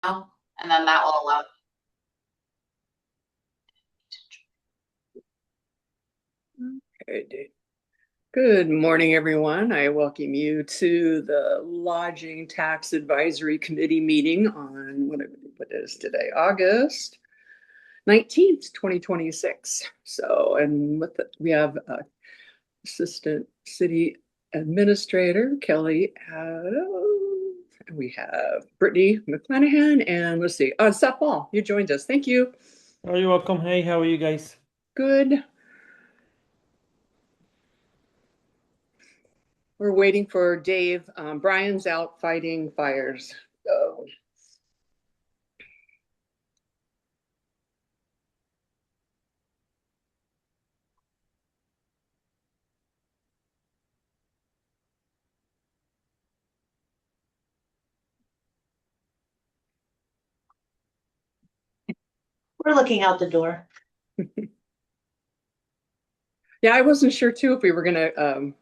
now, and then that will allow. Okay. Good morning, everyone. I welcome you to the Lodging Tax Advisory Committee meeting on what is today, August 19th, 2026. So, and we have Assistant City Administrator Kelly Adams. We have Brittany McClanahan, and let's see, Seth Paul, you joined us. Thank you. Oh, you're welcome. Hey, how are you guys? Good. We're waiting for Dave. Brian's out fighting fires. So. We're looking out the door. Yeah, I wasn't sure too if we were gonna,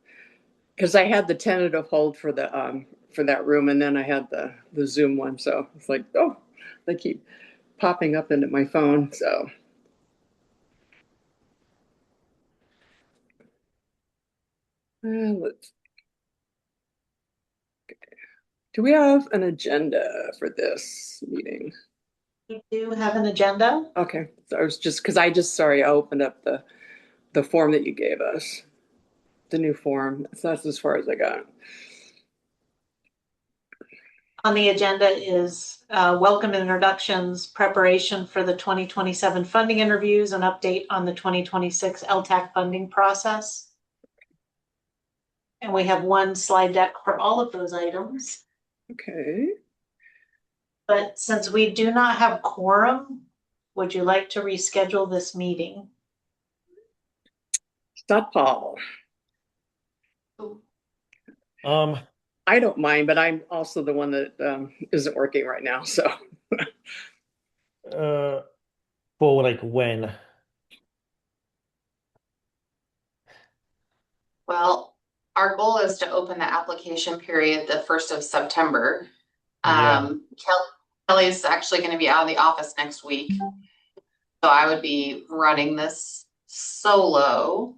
because I had the tentative hold for that room, and then I had the Zoom one, so it's like, oh, they keep popping up into my phone. So let's. Do we have an agenda for this meeting? We do have an agenda. Okay, so I was just because I opened up the form that you gave us, the new form. So that's as far as I got. On the agenda is welcome introductions, preparation for the 2027 funding interviews, an update on the 2026 LTAC funding process. And we have one slide deck for all of those items. Okay. But since we do not have quorum, would you like to reschedule this meeting? Stop, Paul. I don't mind, but I'm also the one that isn't working right now. So, For like when? Well, our goal is to open the application period the 1st of September. Yeah. Kelly's actually going to be out of the office next week, so I would be running this solo.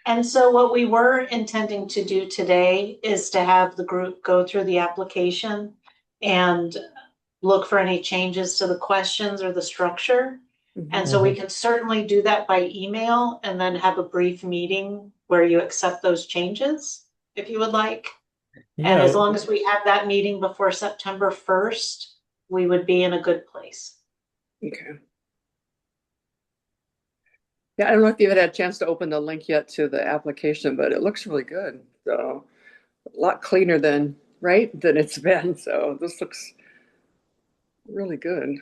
And so what we were intending to do today is to have the group go through the application and look for any changes to the questions or the structure. And so we can certainly do that by email and then have a brief meeting where you accept those changes if you would like. And as long as we have that meeting before September 1st, we would be in a good place. okay. Yeah, I don't know if you've had a chance to open the link yet to the application, but it looks really good. So, a lot cleaner than it's been. So, this looks really good.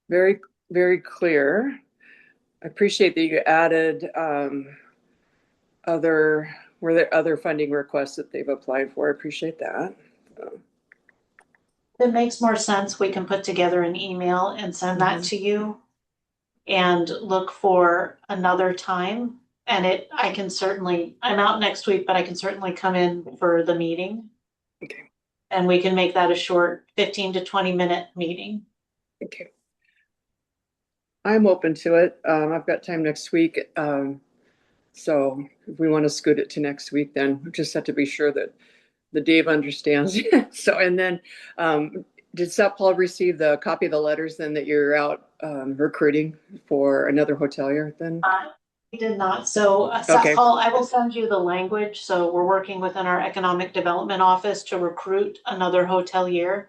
Very, very clear. I appreciate that you added were there other funding requests that they've applied for? I appreciate that. So. If it makes more sense, we can put together an email and send that to you and look for another time. And I'm out next week, but I can certainly come in for the meeting. Okay. And we can make that a short 15 to 20-minute meeting. Okay. I'm open to it. I've got time next week. So if we want to scoot it to next week, then we just have to be sure that the Dave understands. So, and then did Seth Paul receive the copy of the letters then that you're out recruiting for another hotelier then? We did not. So Seth Paul, I will send you the language. So we're working within our economic development office to recruit another hotelier.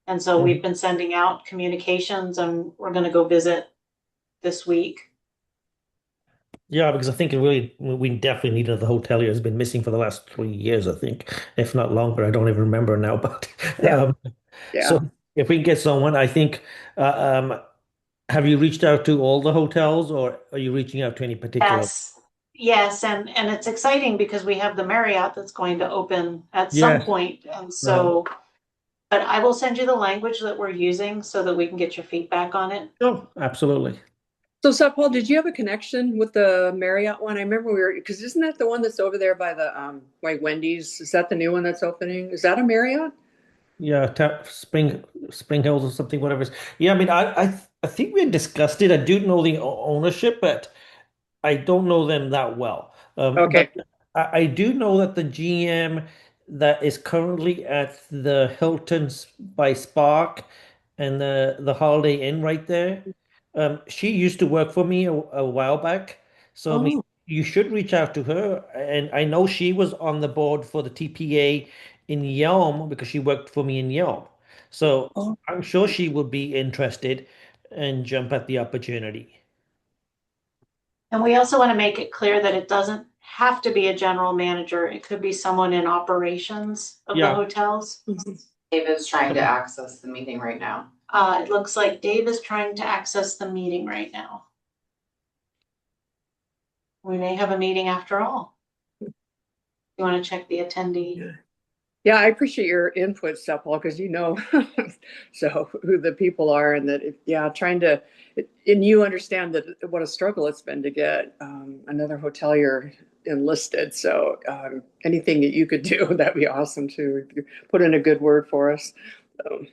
And so we've been sending out communications and we're going to go visit this week. Yeah, because I think we definitely needed the hotelier has been missing for the last 3 years, I think, if not longer. I don't even remember now, but so if we can get someone, I think. Have you reached out to all the hotels, or are you reaching out to any particular? Yes, and it's exciting because we have the Marriott that's going to open at some point, and so. But I will send you the language that we're using so that we can get your feedback on it. Oh, absolutely. So, Seth Paul, did you have a connection with the Marriott one? I remember because isn't that the one that's over there by the by Wendy's? Is that the new one that's opening? Is that a Marriott? Yeah, Spring Hills or something, whatever. Yeah, I mean, I think we had discussed it. I do know the ownership, but I don't know them that well. But Okay. I do know that the GM that is currently at the Hilton's by Spark and the Holiday Inn right there, she used to work for me a while back. So I mean, Oh, you should reach out to her. And I know she was on the board for the TPA in Yelm because she worked for me in Yelm. So oh, I'm sure she would be interested and jump at the opportunity. And we also want to make it clear that it doesn't have to be a general manager. It could be someone in operations of the Yeah. hotels. mhm. David's trying to access the meeting right now. It looks like Dave is trying to access the meeting right now. We may have a meeting after all. You want to check the attendee? Yeah, I appreciate your input, Sepal, because you know so who the people are, and that yeah, trying to and you understand that what a struggle it's been to get another hotelier enlisted. So anything that you could do, that'd be awesome too. If you put in a good word for us, um,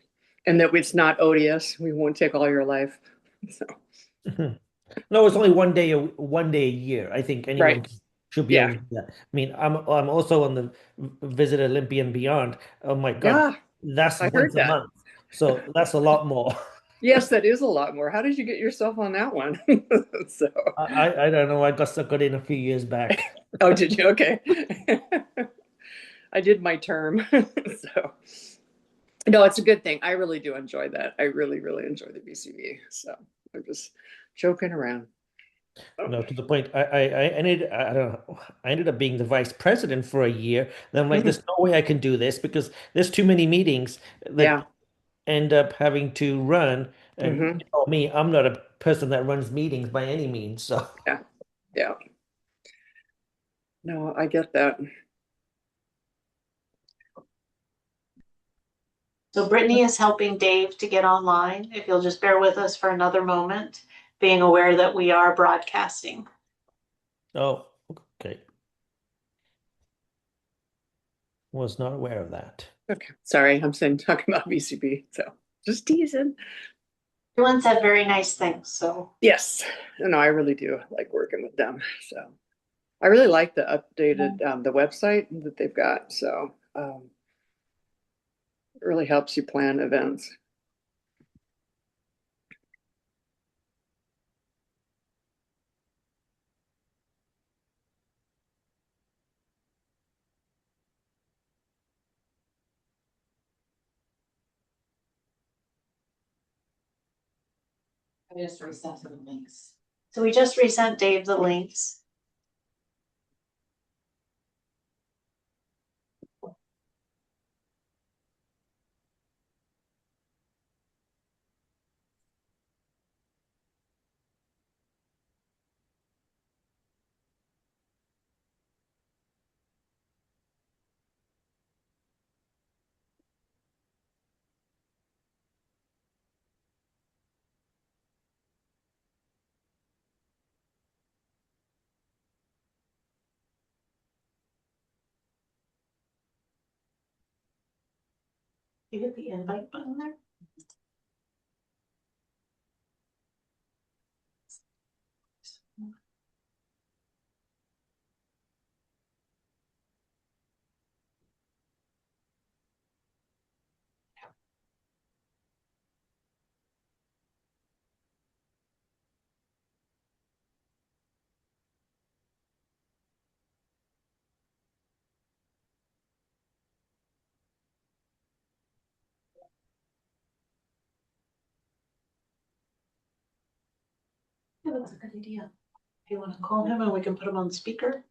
and that it's not odious. We won't take all your life. So No, it's only one day a year. I think right, anyone should be able yeah, to do that. I mean, I'm also on the Visit Olympia and Beyond. Oh my God, yeah, that's I once heard a that. month. So that's a lot more. Yes, that is a lot more. How did you get yourself on that one? So, I don't know. I got stuck in a few years back. oh, did you? Okay. I did my term. So, no, it's a good thing. I really do enjoy that. I really, really enjoy the BCB. So, I'm just joking around. Oh. No, to the point. I don't know. I ended up being the vice president for a year. Then I'm like, there's no way I can do this because there's too many meetings Yeah. that end up having to run. And Hmm. you know me, I'm not a person that runs meetings by any means. So. Yeah. Yeah. No, I get that. So Brittany is helping Dave to get online. If you'll just bear with us for another moment, being aware that we are broadcasting. Oh, okay. Was not aware of that. Okay. Sorry, I'm saying talking about BCB. So, just teasing. Everyone said very nice things, so Yes. No, I really do like working with them. So, I really like the updated the website that they've got. So, it really helps you plan events. I just resent the links. so we just resent Dave the links. You hit the invite button there? Yeah, that's a good idea. If you want to call him and we can put him on speaker.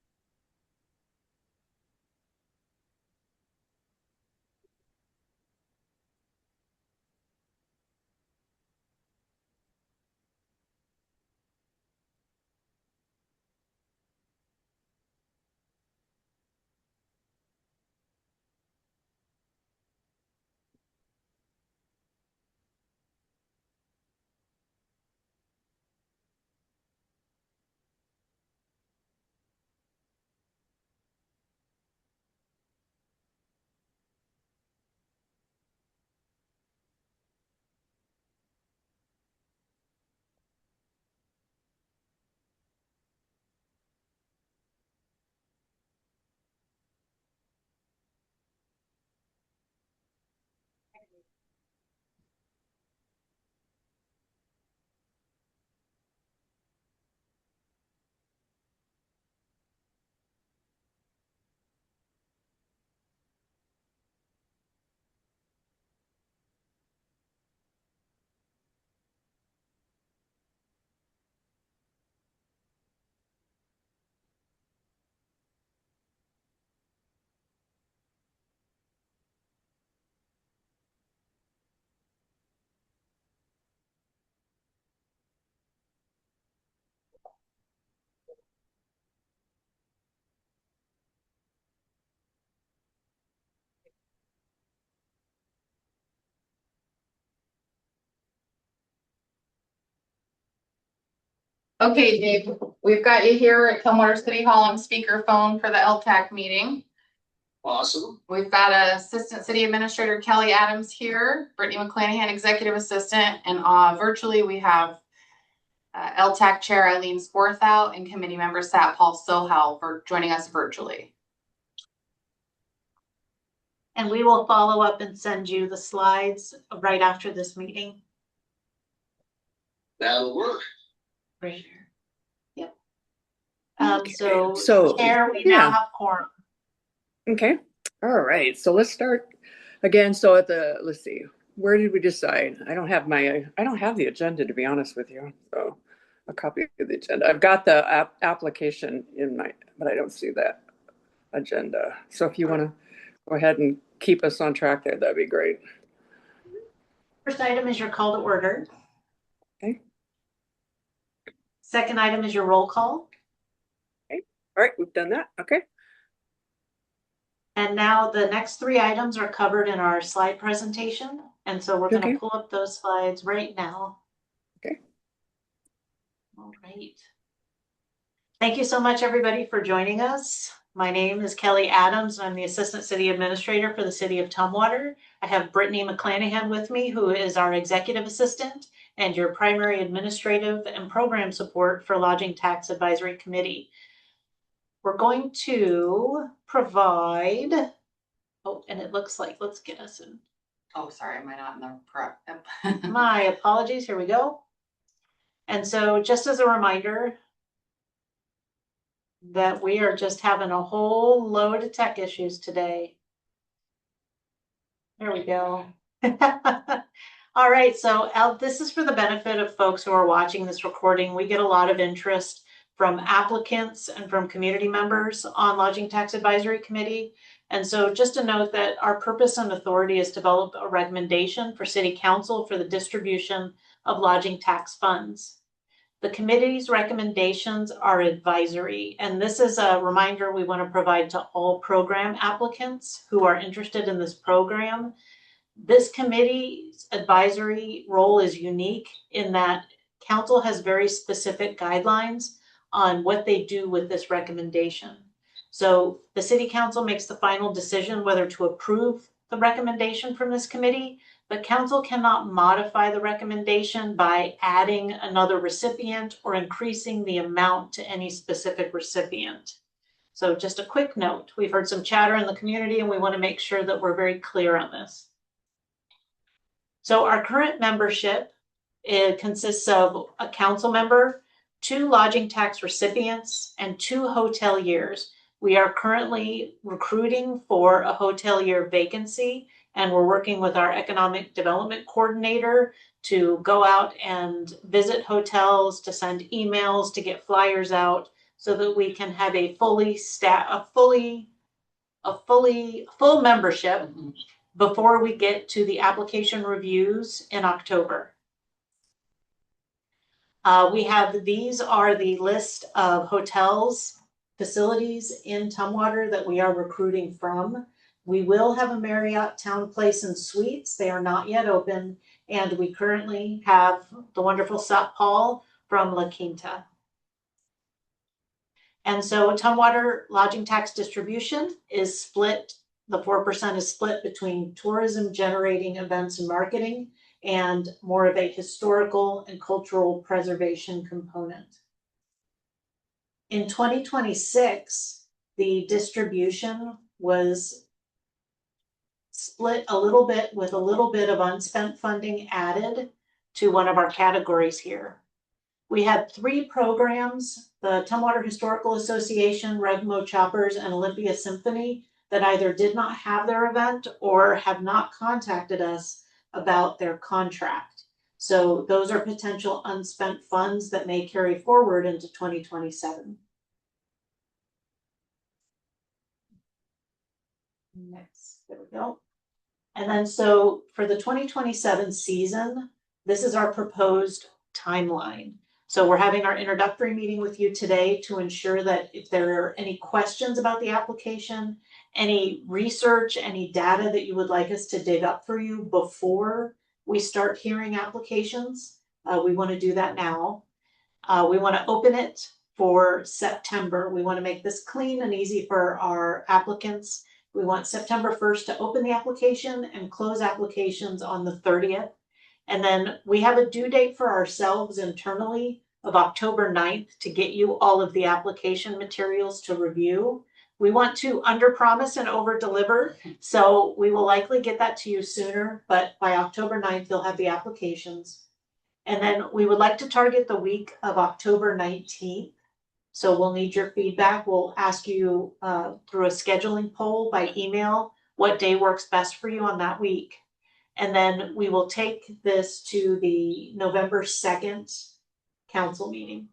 Okay, Dave, we've got you here at Tumwater City Hall on speakerphone for the LTAC meeting. Awesome. We've got Assistant City Administrator Kelly Adams here, Brittany McClanahan, Executive Assistant, and virtually we have LTAC Chair Eileen Swarthout and Committee Member Sat Paul Sohal for joining us virtually. And we will follow up and send you the slides right after this meeting. That'll work. Right. Yep. Okay, So Chair, we now have quorum. Okay, all right, so let's start again. So let's see, where did we decide? I don't have the agenda, to be honest with you. So a copy of the agenda. I've got the application but I don't see that agenda. So if you want to go ahead and keep us on track there, that'd be great. First item is your call to order. Okay. Second item is your roll call. Okay, all right, we've done that. Okay. And now the next three items are covered in our slide presentation. And so we're going to pull up those slides right now. Okay. All right. Thank you so much, everybody, for joining us. My name is Kelly Adams. I'm the Assistant City Administrator for the City of Tumwater. I have Brittany McClanahan with me, who is our Executive Assistant and your primary administrative and program support for Lodging Tax Advisory Committee. We're going to provide, and it looks like, let's get us in. Oh, sorry, am I not in the prep? My apologies, here we go. And so just as a reminder that we are just having a whole load of tech issues today. There we go. All right, so this is for the benefit of folks who are watching this recording. We get a lot of interest from applicants and from community members on Lodging Tax Advisory Committee. And so just to note that our purpose and authority is to develop a recommendation for City Council for the distribution of lodging tax funds. The committee's recommendations are advisory, and this is a reminder we want to provide to all program applicants who are interested in this program. This committee's advisory role is unique in that council has very specific guidelines on what they do with this recommendation. So the City Council makes the final decision whether to approve the recommendation from this committee, but council cannot modify the recommendation by adding another recipient or increasing the amount to any specific recipient. So just a quick note, we've heard some chatter in the community and we want to make sure that we're very clear on this. So our current membership, it consists of a council member, 2 lodging tax recipients, and 2 hoteliers. We are currently recruiting for a hotelier vacancy, and we're working with our economic development coordinator to go out and visit hotels, to send emails, to get flyers out so that we can have a full membership before we get to the application reviews in October. These are the list of hotels, facilities in Tumwater that we are recruiting from. We will have a Marriott Town Place and Suites. They are not yet open. And we currently have the wonderful Sat Paul from La Quinta. And so Tumwater lodging tax distribution is split. The 4% is split between tourism generating events and marketing and more of a historical and cultural preservation component. In 2026, the distribution was split a little bit with a little bit of unspent funding added to one of our categories here. We had 3 programs, the Tumwater Historical Association, Revmo Choppers, and Olympia Symphony, that either did not have their event or have not contacted us about their contract. So those are potential unspent funds that may carry forward into 2027. Next, there we go. And then so for the 2027 season, this is our proposed timeline. So we're having our introductory meeting with you today to ensure that if there are any questions about the application, any research, any data that you would like us to dig up for you before we start hearing applications, we want to do that now. We want to open it for September. We want to make this clean and easy for our applicants. We want September 1st to open the application and close applications on the 30th. And then we have a due date for ourselves internally of October 9th to get you all of the application materials to review. We want to underpromise and overdeliver, so we will likely get that to you sooner, but by October 9th, you'll have the applications. And then we would like to target the week of October 19th. So we'll need your feedback. We'll ask you through a scheduling poll by email what day works best for you on that week. And then we will take this to the November 2nd council meeting.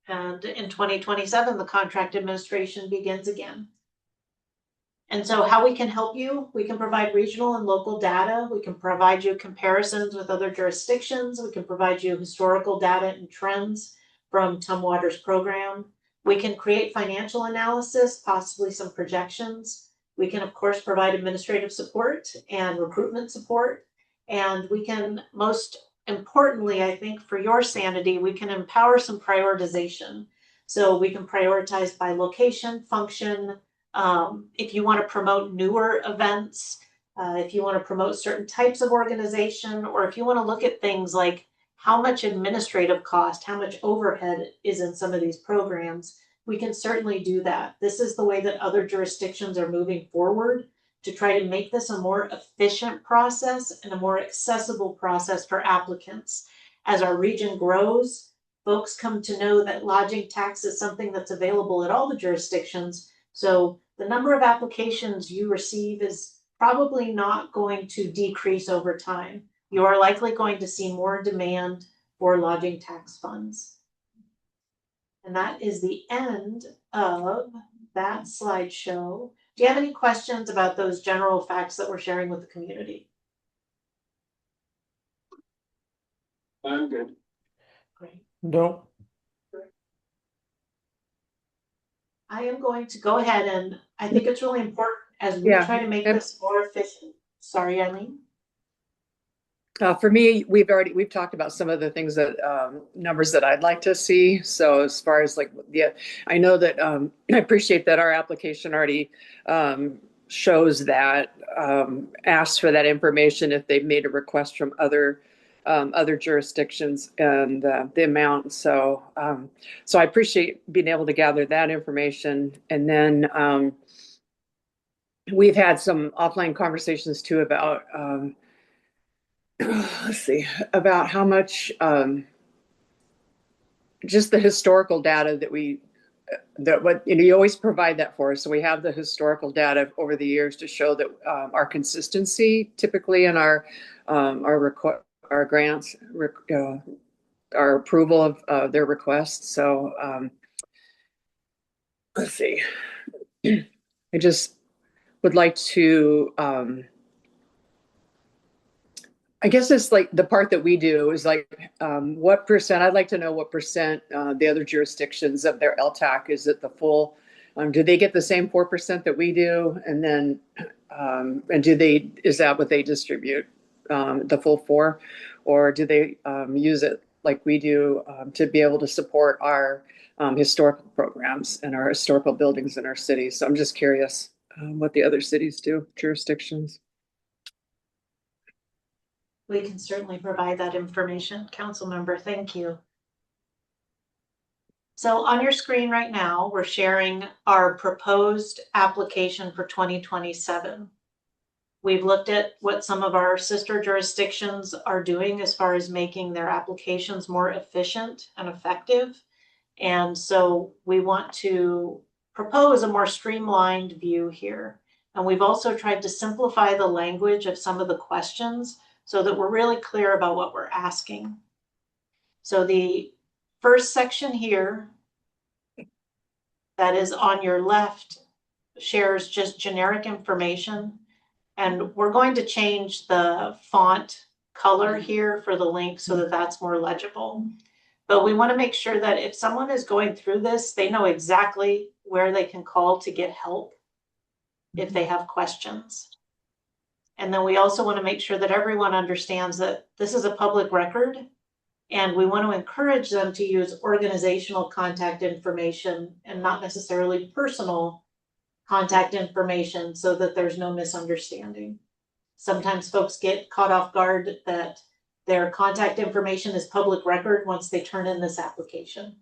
And in 2027, the contract administration begins again. And so how we can help you, we can provide regional and local data. We can provide you comparisons with other jurisdictions. We can provide you historical data and trends from Tumwater's program. We can create financial analysis, possibly some projections. We can, of course, provide administrative support and recruitment support. And we can, most importantly, I think for your sanity, we can empower some prioritization. So we can prioritize by location, function. If you want to promote newer events, if you want to promote certain types of organization, or if you want to look at things like how much administrative cost, how much overhead is in some of these programs, we can certainly do that. This is the way that other jurisdictions are moving forward to try to make this a more efficient process and a more accessible process for applicants. As our region grows, folks come to know that lodging tax is something that's available at all the jurisdictions. So the number of applications you receive is probably not going to decrease over time. You are likely going to see more demand for lodging tax funds. And that is the end of that slideshow. Do you have any questions about those general facts that we're sharing with the community? I'm good. Great. No. I am going to go ahead, and I think it's really important as we try to make this more efficient. Sorry, Eileen. For me, we've talked about some of the things that numbers that I'd like to see. So as far as I know that I appreciate that our application already shows that, asks for that information if they've made a request from other jurisdictions and the amount. So I appreciate being able to gather that information. And then we've had some offline conversations too about let's see, about how much just the historical data you always provide that for us. So we have the historical data over the years to show that our consistency typically in our grants, our approval of their requests. So let's see, I just would like to I guess it's like the part that we do is like what percent, I'd like to know what percent the other jurisdictions of their LTAC, is it the full, do they get the same 4% that we do? And then, and is that what they distribute, the full 4? Or do they use it like we do to be able to support our historical programs and our historical buildings in our cities? So I'm just curious what the other cities do, jurisdictions. We can certainly provide that information, council member. Thank you. So on your screen right now, we're sharing our proposed application for 2027. We've looked at what some of our sister jurisdictions are doing as far as making their applications more efficient and effective. And so we want to propose a more streamlined view here. And we've also tried to simplify the language of some of the questions so that we're really clear about what we're asking. So the first section here that is on your left shares just generic information. And we're going to change the font color here for the link so that that's more legible. But we want to make sure that if someone is going through this, they know exactly where they can call to get help if they have questions. And then we also want to make sure that everyone understands that this is a public record And we want to encourage them to use organizational contact information and not necessarily personal contact information so that there's no misunderstanding. Sometimes folks get caught off guard that their contact information is public record once they turn in this application.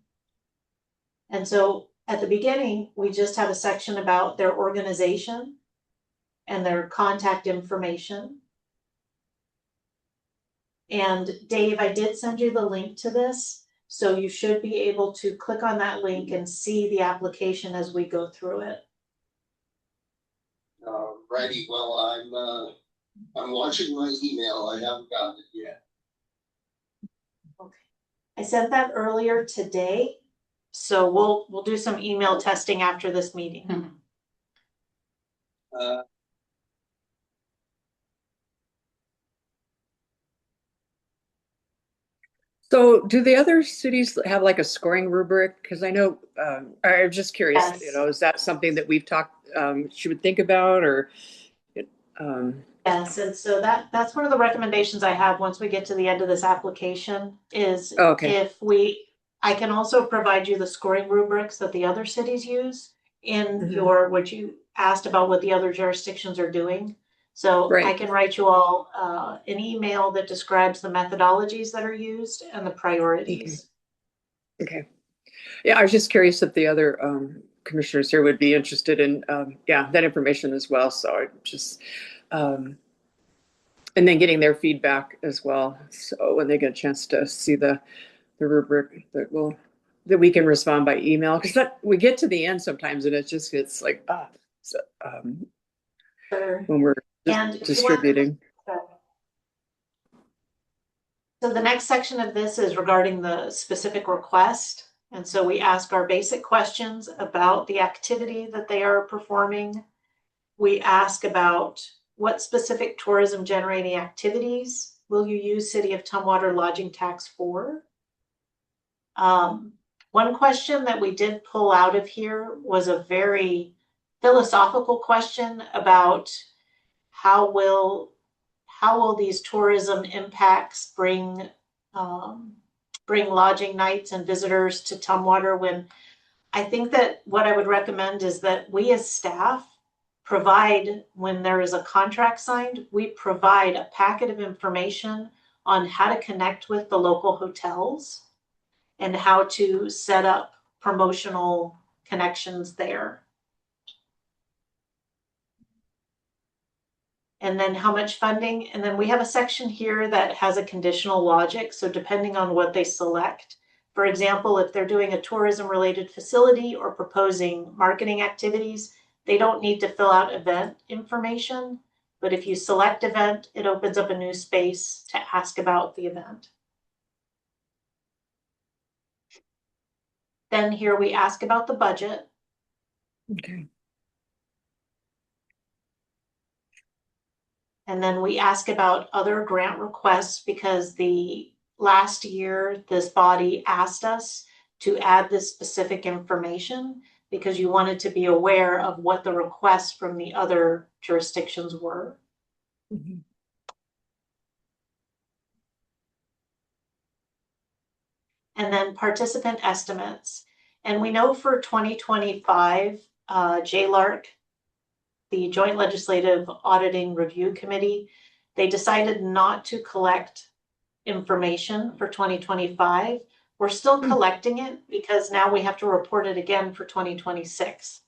And so at the beginning, we just have a section about their organization and their contact information. And Dave, I did send you the link to this, so you should be able to click on that link and see the application as we go through it. Righty, well, I'm watching my email, I haven't gotten it yet. Okay. I sent that earlier today, so we'll do some email testing after this meeting. So do the other cities have like a scoring rubric? Because I know, I'm just curious, Yes. you know, is that something that we've talked, should we think about, or? Yes, and so that's one of the recommendations I have once we get to the end of this application is Okay. I can also provide you the scoring rubrics that the other cities use in Mhm. what you asked about what the other jurisdictions are doing. So I Right. can write you all an email that describes the methodologies that are used and the priorities. Okay. Yeah, I was just curious if the other commissioners here would be interested in, yeah, that information as well. So I just, and then getting their feedback as well. So when they get a chance to see the rubric that we can respond by email, because that we get to the end sometimes and it just gets like, so, Sure. when we're And distributing. So the next section of this is regarding the specific request. And so we ask our basic questions about the activity that they are performing. We ask about what specific tourism generating activities will you use City of Tumwater lodging tax for? One question that we did pull out of here was a very philosophical question about how will these tourism impacts bring lodging nights and visitors to Tumwater, when I think that what I would recommend is that we as staff provide, when there is a contract signed, we provide a packet of information on how to connect with the local hotels and how to set up promotional connections there. And then how much funding, and then we have a section here that has a conditional logic. So depending on what they select, for example, if they're doing a tourism related facility or proposing marketing activities, they don't need to fill out event information. But if you select event, it opens up a new space to ask about the event. Then here we ask about the budget. Okay. And then we ask about other grant requests, because the last year this body asked us to add this specific information because you wanted to be aware of what the requests from the other jurisdictions were. Mhm. And then participant estimates. And we know for 2025, JLARC, the Joint Legislative Auditing Review Committee, they decided not to collect information for 2025. We're still collecting it because now we have to report it again for 2026.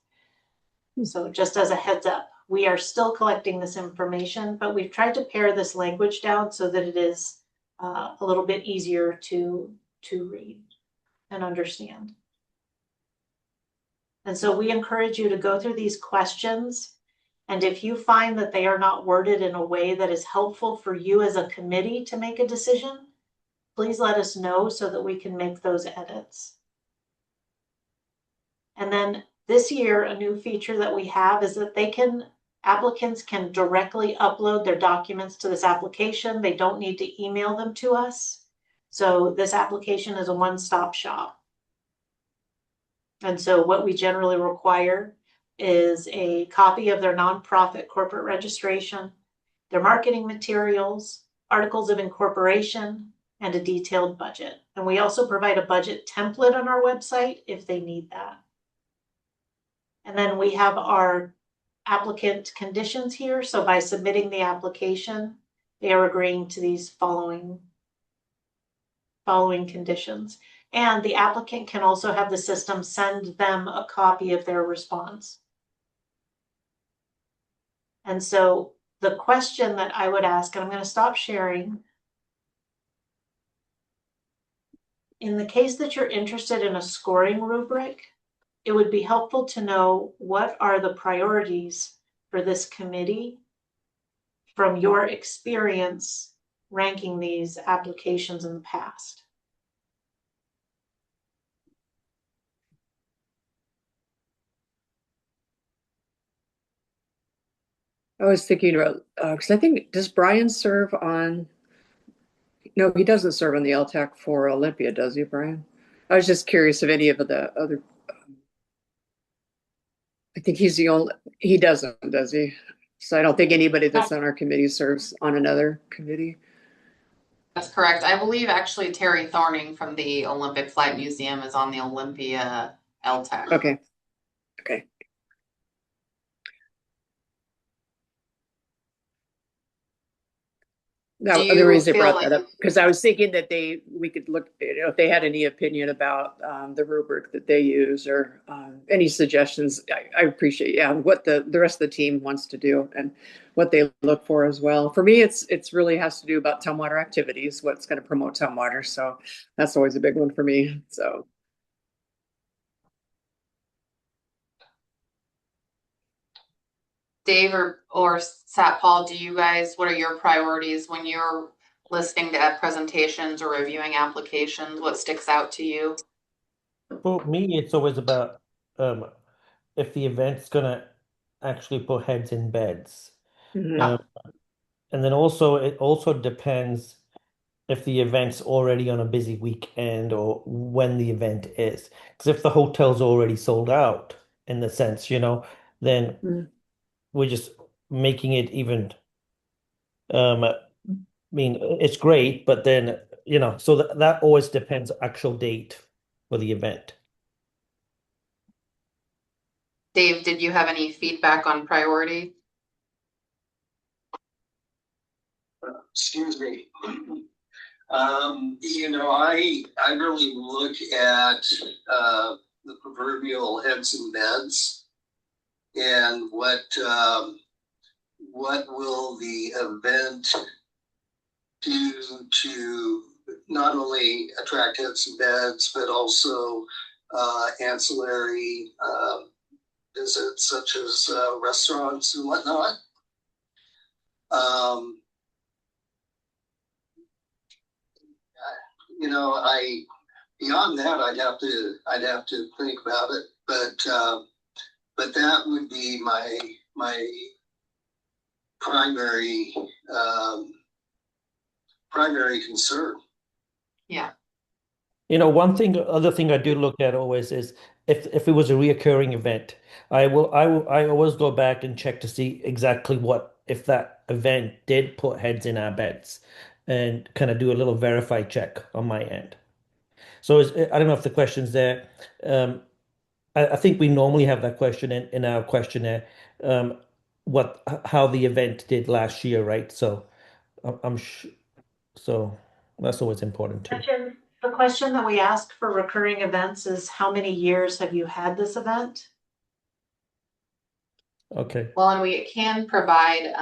So just as a heads up, we are still collecting this information, but we've tried to pare this language down so that it is a little bit easier to read and understand. And so we encourage you to go through these questions. And if you find that they are not worded in a way that is helpful for you as a committee to make a decision, please let us know so that we can make those edits. And then this year, a new feature that we have is that applicants can directly upload their documents to this application. They don't need to email them to us. So this application is a one-stop shop. And so what we generally require is a copy of their nonprofit corporate registration, their marketing materials, articles of incorporation, and a detailed budget. And we also provide a budget template on our website if they need that. And then we have our applicant conditions here. So by submitting the application, they are agreeing to these following conditions. And the applicant can also have the system send them a copy of their response. And so the question that I would ask, and I'm going to stop sharing. In the case that you're interested in a scoring rubric, it would be helpful to know what are the priorities for this committee from your experience ranking these applications in the past. I was thinking about, because I think, does Brian serve on, no, he doesn't serve on the LTAC for Olympia, does he, Brian? I was just curious if any of the other, I think he's the only, he doesn't, does he? So I don't think anybody that's on our committee serves on another committee. That's correct. I believe actually Terry Thorning from the Olympic Flight Museum is on the Olympia LTAC. Okay. Okay. Now, Do the you reason I feel brought that up, because I was thinking that we could look, if they had any opinion about the rubric that they use, or any suggestions. I appreciate, what the rest of the team wants to do and what they look for as well. For me, it's really has to do about Tumwater activities, what's going to promote Tumwater. So that's always a big one for me. So. Dave or Sat Paul, do you guys, what are your priorities when you're listening to presentations or reviewing applications? What sticks out to you? For me, it's always about if the event's gonna actually put heads in beds. Mhm. And then also it also depends if the event's already on a busy weekend or when the event is. Because if the hotel's already sold out, in the sense, then Mm. we're just making it even. I mean, it's great, but then, so that always depends actual date for the event. Dave, did you have any feedback on priority? Excuse me. I really look at the proverbial heads and beds, and what will the event do to not only attract heads and beds, but also ancillary visits such as restaurants and whatnot. Beyond that, I'd have to think about it, but that would be my primary concern. Yeah. Other thing I do look at always is if it was a reoccurring event, I always go back and check to see exactly if that event did put heads in our beds, and kind of do a little verify check on my end. So I don't know if the question's there. I think we normally have that question in our questionnaire, how the event did last year, right? So so that's always important too. The question that we ask for recurring events is, how many years have you had this event? Okay. Well, and we can provide,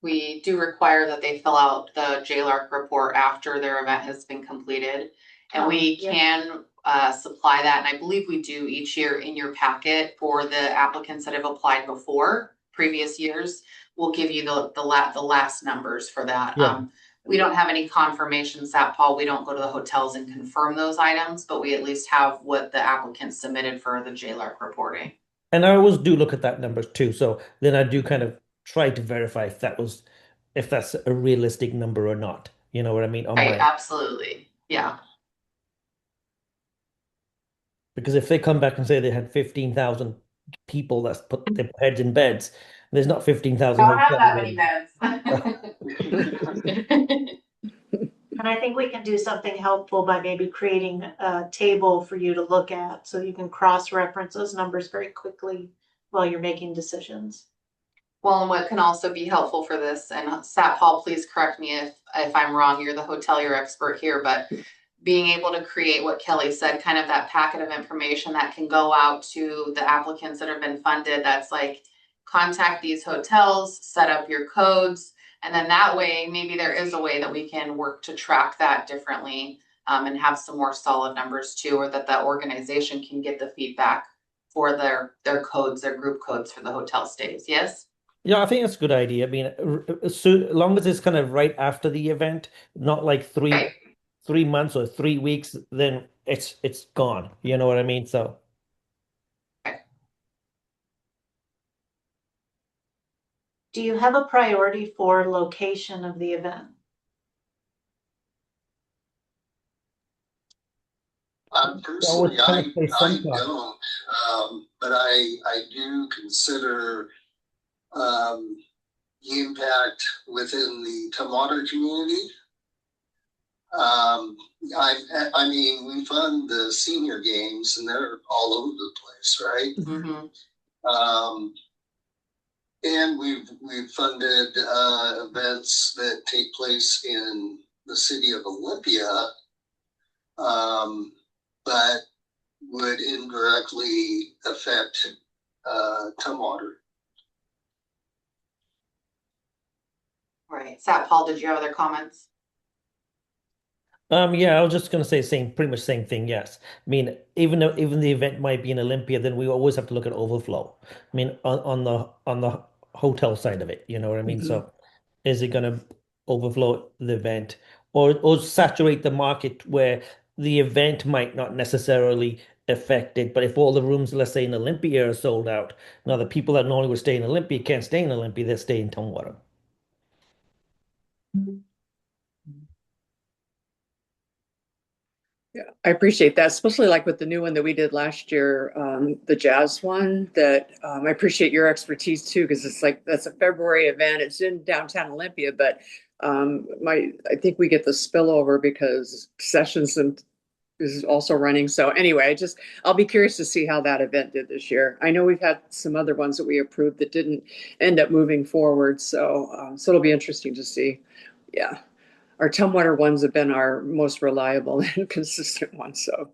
we do require that they fill out the JLARC report after their event has been completed. And we can supply that, and I believe we do each year in your packet for the applicants that have applied before, previous years. We'll give you the last numbers for that. Yeah. We don't have any confirmation, Sat Paul. We don't go to the hotels and confirm those items, but we at least have what the applicant submitted for the JLARC reporting. And I always do look at that numbers too. So then I do kind of try to verify if that's a realistic number or not. You know what I mean? Right, absolutely. Yeah. Because if they come back and say they had 15,000 people that's put their heads in beds, there's not 15,000 Don't have that many beds. beds. And I think we can do something helpful by maybe creating a table for you to look at so you can cross-reference those numbers very quickly while you're making decisions. Well, and what can also be helpful for this, and Sat Paul, please correct me if I'm wrong, you're the hotelier expert here, but being able to create what Kelly said, kind of that packet of information that can go out to the applicants that have been funded, that's like, contact these hotels, set up your codes, and then that way, maybe there is a way that we can work to track that differently, and have some more solid numbers too, or that organization can get the feedback for their codes, their group codes for the hotel stays. Yes? Yeah, I think that's a good idea. I mean, so long as it's kind of right after the event, not like Right. 3 months or 3 weeks, then it's gone. You know what I mean? So Do you have a priority for location of the event? Personally, kind of play some I part. don't, but I do consider the impact within the Tumwater community. I mean, we fund the senior games and they're all over the place, right? Mm-hmm. And we've funded events that take place in the city of Olympia, but would indirectly affect Tumwater. Right. Sat Paul, did you have other comments? Yeah, I was just gonna say pretty much same thing. Yes, I mean, even the event might be in Olympia, then we always have to look at overflow. I mean, on the hotel side of it, you know what I mean? So, is it gonna overflow the event or saturate the market where the event might not necessarily affect it, but if all the rooms, let's say in Olympia, are sold out, now the people that normally would stay in Olympia can't stay in Olympia; they stay in Tumwater. Yeah, I appreciate that, especially like with the new one that we did last year, the jazz one. That I appreciate your expertise too, because it's like that's a February event. It's in downtown Olympia, but I think we get the spillover because Sessions is also running. So anyway, I'll be curious to see how that event did this year. I know we've had some other ones that we approved that didn't end up moving forward, so it'll be interesting to see. Yeah. Our Tumwater ones have been our most reliable and consistent ones. So,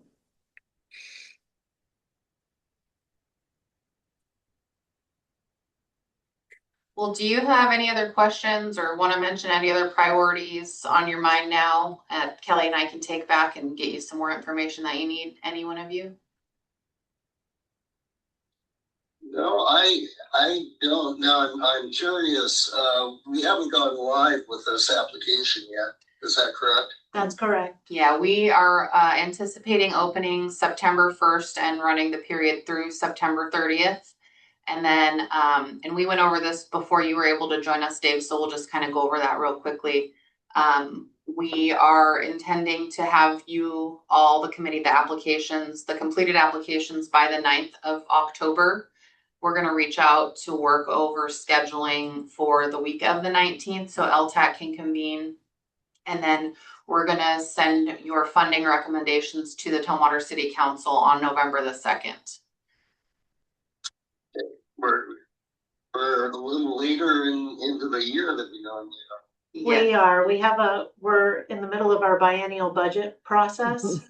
Well, do you have any other questions or want to mention any other priorities on your mind now? Kelly and I can take back and get you some more information that you need, any one of you? No, I don't. Now I'm curious. We haven't gone live with this application yet. Is that correct? That's correct. Yeah, we are anticipating opening September 1st and running the period through September 30th. And then, and we went over this before you were able to join us, Dave, so we'll just kind of go over that real quickly. We are intending to have you all, the committee, the completed applications by the 9th of October. We're going to reach out to work over scheduling for the week of the 19th so LTAC can convene. And then we're going to send your funding recommendations to the Tumwater City Council on November the 2nd. We're a little later into the year than we normally are. Yeah. We are. We're in the middle of our biennial budget process.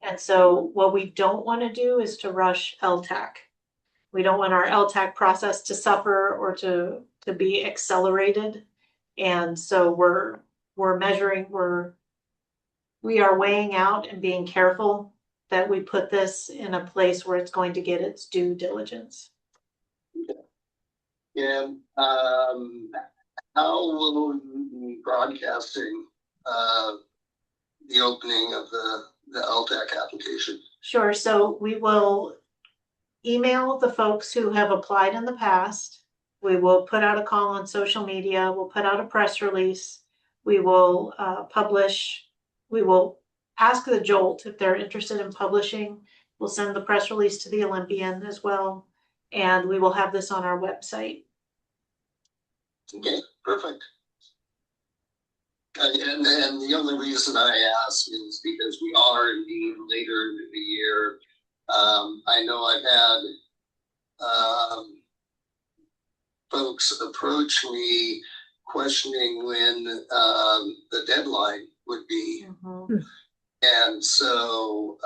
And so what we don't want to do is to rush LTAC. We don't want our LTAC process to suffer or to be accelerated. And so we are weighing out and being careful that we put this in a place where it's going to get its due diligence. And how will you be broadcasting the opening of the LTAC application? Sure. So we will email the folks who have applied in the past. We will put out a call on social media. We'll put out a press release. We will we will ask the Jolt if they're interested in publishing. We'll send the press release to the Olympian as well. And we will have this on our website. Okay, perfect. And the only reason I ask is because we are indeed later into the year. I know I've had folks approach me questioning when the deadline would be. Mhm. And so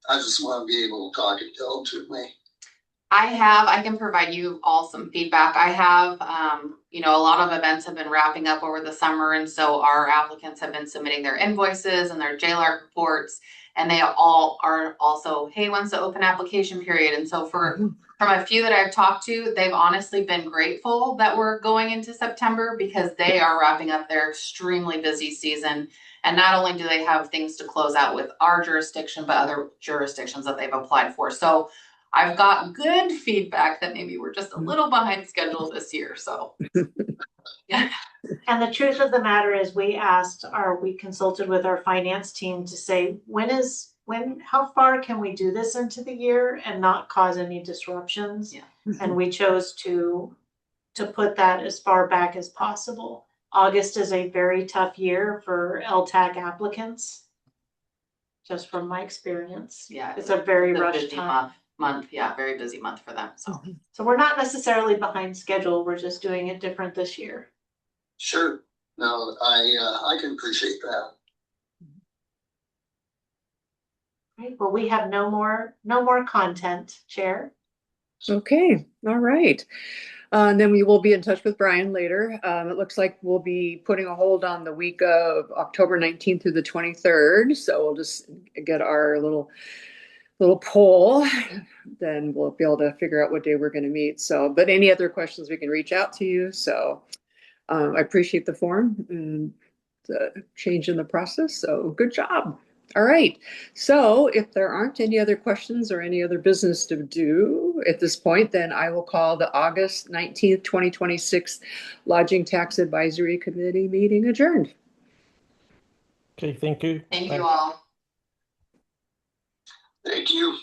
I just want to be able to talk intelligently. I can provide you all some feedback. I have, a lot of events have been wrapping up over the summer. And so our applicants have been submitting their invoices and their JLARC reports. And they all are also, hey, when's the open application period? And so from a few that I've talked to, they've honestly been grateful that we're going into September because they are wrapping up their extremely busy season. And not only do they have things to close out with our jurisdiction, but other jurisdictions that they've applied for. So I've got good feedback that maybe we're just a little behind schedule this year, so. Yeah. And the truth of the matter is we consulted with our finance team to say, how far can we do this into the year and not cause any disruptions? Yeah. And we chose to put that as far back as possible. August is a very tough year for LTAC applicants. Just from my experience. Yeah. It's a very It's a rushed busy time. month, yeah, very busy month for them, so. So we're not necessarily behind schedule. We're just doing it different this year. Sure. No, I can appreciate that. Right. Well, we have no more content, Chair. Okay, all right. And then we will be in touch with Brian later. It looks like we'll be putting a hold on the week of October 19th through the 23rd. So we'll just get our little poll, then we'll be able to figure out what day we're going to meet. So, but any other questions, we can reach out to you. So I appreciate the form and the change in the process. So good job. All right. So if there aren't any other questions or any other business to do at this point, then I will call the August 19th, 2026 Lodging Tax Advisory Committee meeting adjourned. Okay, thank you. Thank Bye. you all. Thank you.